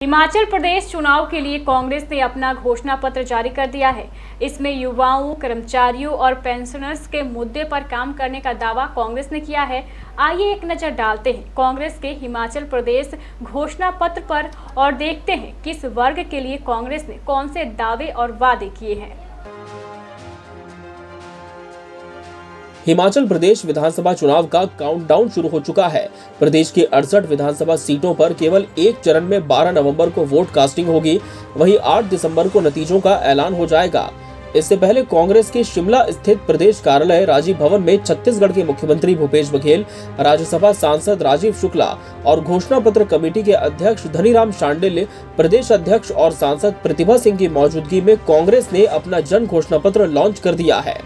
हिमाचल प्रदेश चुनाव के लिए कांग्रेस ने अपना घोषणा पत्र जारी कर दिया है। इसमें युवाओं, कर्मचारियों और पेंशनर्स के मुद्दे पर काम करने का दावा कांग्रेस ने किया है। आइए एक नजर डालते हैं कांग्रेस के हिमाचल प्रदेश घोषणा पत्र पर और देखते हैं किस वर्ग के लिए कांग्रेस ने कौन से दावे और वादे किए हैं। हिमाचल प्रदेश विधानसभा चुनाव का काउंटडाउन शुरू हो चुका है। प्रदेश की 68 विधानसभा सीटों पर केवल एक चरण में 12 नवंबर को वोट कास्टिंग होगी, वहीं 8 दिसंबर को नतीजों का ऐलान हो जाएगा। इससे पहले कांग्रेस के शिमला स्थित प्रदेश कार्यालय राजीव भवन में छत्तीसगढ़ के मुख्यमंत्री भूपेश बघेल, राज्यसभा सांसद राजीव शुक्ला और घोषणा पत्र कमेटी के अध्यक्ष धनीराम शांडिल्य, प्रदेश अध्यक्ष और सांसद प्रतिभा सिंह की मौजूदगी में कांग्रेस ने अपना जन घोषणा पत्र लॉन्च कर दिया है।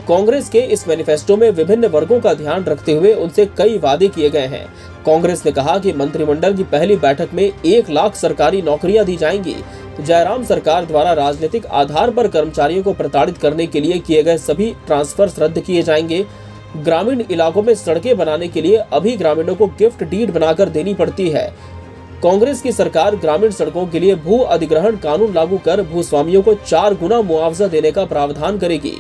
कांग्रेस के इस मैनिफेस्टो में विभिन्न वर्गों का ध्यान रखते हुए उनसे कई वादे किए गए हैं। कांग्रेस ने कहा कि मंत्रिमंडल की पहली बैठक में 1 लाख सरकारी नौकरियां दी जाएंगी। जयराम सरकार द्वारा राजनीतिक आधार पर कर्मचारियों को प्रताड़ित करने के लिए किए गए सभी ट्रांसफर्स रद्द किए जाएंगे। ग्रामीण इलाकों में सड़कें बनाने के लिए अभी ग्रामीणों को गिफ्ट डीड बनाकर देनी पड़ती है। कांग्रेस की सरकार ग्रामीण सड़कों के लिए भू अधिग्रहण कानून लागू कर भूस्वामियों को 4 गुना मुआवजा देने का प्रावधान करेगी।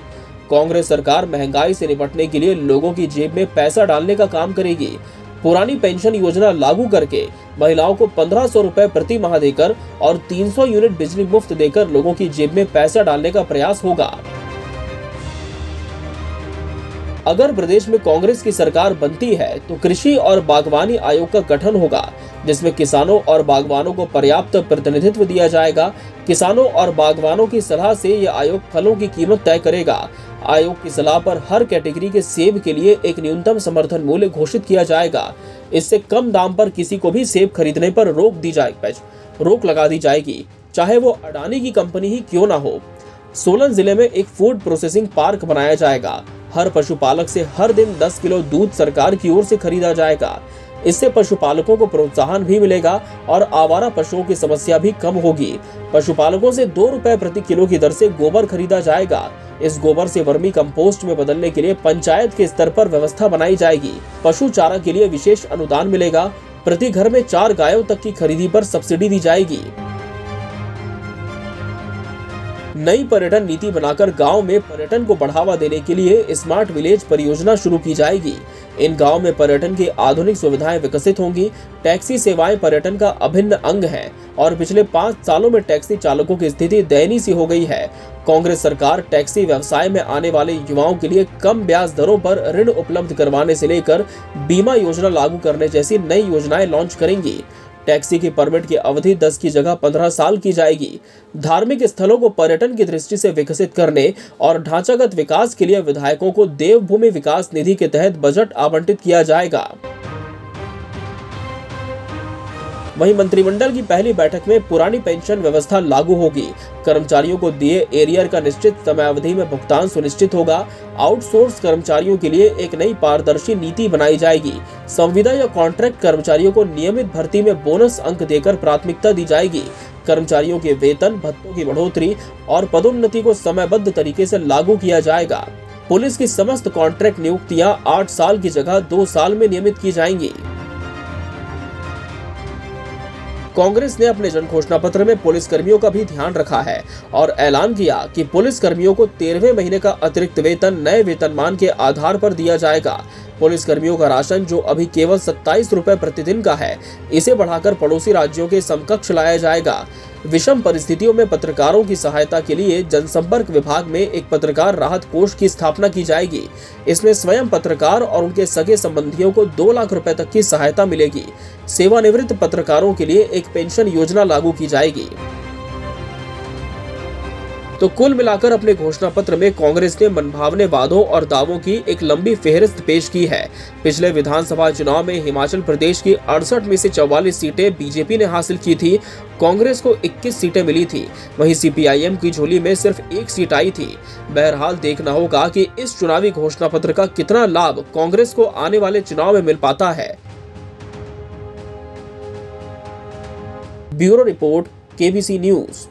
कांग्रेस सरकार महंगाई से निपटने के लिए लोगों की जेब में पैसा डालने का काम करेगी। पुरानी पेंशन योजना लागू करके महिलाओं को 1500 रुपए प्रति माह देकर और 300 यूनिट बिजली मुफ्त देकर लोगों की जेब में पैसा डालने का प्रयास होगा। अगर प्रदेश में कांग्रेस की सरकार बनती है तो कृषि और बागवानी आयोग का गठन होगा, जिसमें किसानों और बागवानों को पर्याप्त प्रतिनिधित्व दिया जाएगा। किसानों और बागवानों की सलाह से यह आयोग फलों की कीमत तय करेगा। आयोग की सलाह पर हर कैटेगरी के सेब के लिए एक न्यूनतम समर्थन मूल्य घोषित किया जाएगा। इससे कम दाम पर किसी को भी सेब खरीदने पर रोक लगा दी जाएगी, चाहे वो अडानी की कंपनी ही क्यों ना हो। सोलन जिले में एक फूड प्रोसेसिंग पार्क बनाया जाएगा। हर पशुपालक से हर दिन 10 किलो दूध सरकार की ओर से खरीदा जाएगा। इससे पशुपालकों को प्रोत्साहन भी मिलेगा और आवारा पशुओं की समस्या भी कम होगी। पशुपालकों से 2 रुपए प्रति किलो की दर से गोबर खरीदा जाएगा। इस गोबर से वर्मी कंपोस्ट में बदलने के लिए पंचायत के स्तर पर व्यवस्था बनाई जाएगी। पशु चारा के लिए विशेष अनुदान मिलेगा। प्रति घर में 4 गायों तक की खरीदी पर सब्सिडी दी जाएगी। नई पर्यटन नीति बनाकर गांव में पर्यटन को बढ़ावा देने के लिए स्मार्ट विलेज परियोजना शुरू की जाएगी। इन गांव में पर्यटन की आधुनिक सुविधाएं विकसित होंगी। टैक्सी सेवाएं पर्यटन का अभिन्न अंग है और पिछले 5 सालों में टैक्सी चालकों की स्थिति दयनीय सी हो गई है। कांग्रेस सरकार टैक्सी व्यवसाय में आने वाले युवाओं के लिए कम ब्याज दरों पर ऋण उपलब्ध करवाने से लेकर बीमा योजना लागू करने जैसी नई योजनाएं लॉन्च करेंगी। टैक्सी की परमिट की अवधि 10 की जगह 15 साल की जाएगी। धार्मिक स्थलों को पर्यटन की दृष्टि से विकसित करने और ढांचागत विकास के लिए विधायकों को देवभूमि विकास निधि के तहत बजट आवंटित किया जाएगा। वहीं मंत्रिमंडल की पहली बैठक में पुरानी पेंशन व्यवस्था लागू होगी। कर्मचारियों को दिए एरियर का निश्चित समयावधि में भुगतान सुनिश्चित होगा। आउटसोर्स कर्मचारियों के लिए एक नई पारदर्शी नीति बनाई जाएगी। संविदा या कॉन्ट्रैक्ट कर्मचारियों को नियमित भर्ती में बोनस अंक देकर प्राथमिकता दी जाएगी। कर्मचारियों के वेतन भत्तों की बढ़ोतरी और पदोन्नति को समयबद्ध तरीके से लागू किया जाएगा। पुलिस की समस्त कॉन्ट्रैक्ट नियुक्तियां 8 साल की जगह 2 साल में नियमित की जाएंगी। कांग्रेस ने अपने जन घोषणा पत्र में पुलिस कर्मियों का भी ध्यान रखा है और ऐलान किया कि पुलिस कर्मियों को 13वें महीने का अतिरिक्त वेतन नए वेतनमान के आधार पर दिया जाएगा। पुलिस कर्मियों का राशन जो अभी केवल 27 रुपए प्रतिदिन का है, इसे बढ़ाकर पड़ोसी राज्यों के समकक्ष लाया जाएगा। विषम परिस्थितियों में पत्रकारों की सहायता के लिए जनसंपर्क विभाग में एक पत्रकार राहत कोष की स्थापना की जाएगी। इसमें स्वयं पत्रकार और उनके सगे संबंधियों को 2 लाख रुपए तक की सहायता मिलेगी। सेवानिवृत्त पत्रकारों के लिए एक पेंशन योजना लागू की जाएगी। तो कुल मिलाकर अपने घोषणा पत्र में कांग्रेस ने मनभावने वादों और दावों की एक लंबी फेहरिस्त पेश की है। पिछले विधानसभा चुनाव में हिमाचल प्रदेश की 68 में से 44 सीटें बीजेपी ने हासिल की थी। कांग्रेस को 21 सीटें मिली थी। वहीं सीपीआईएम की झोली में सिर्फ 1 सीट आई थी। बहरहाल देखना होगा कि इस चुनावी घोषणा पत्र का कितना लाभ कांग्रेस को आने वाले चुनाव में मिल पाता है। Bureau report, KBC news.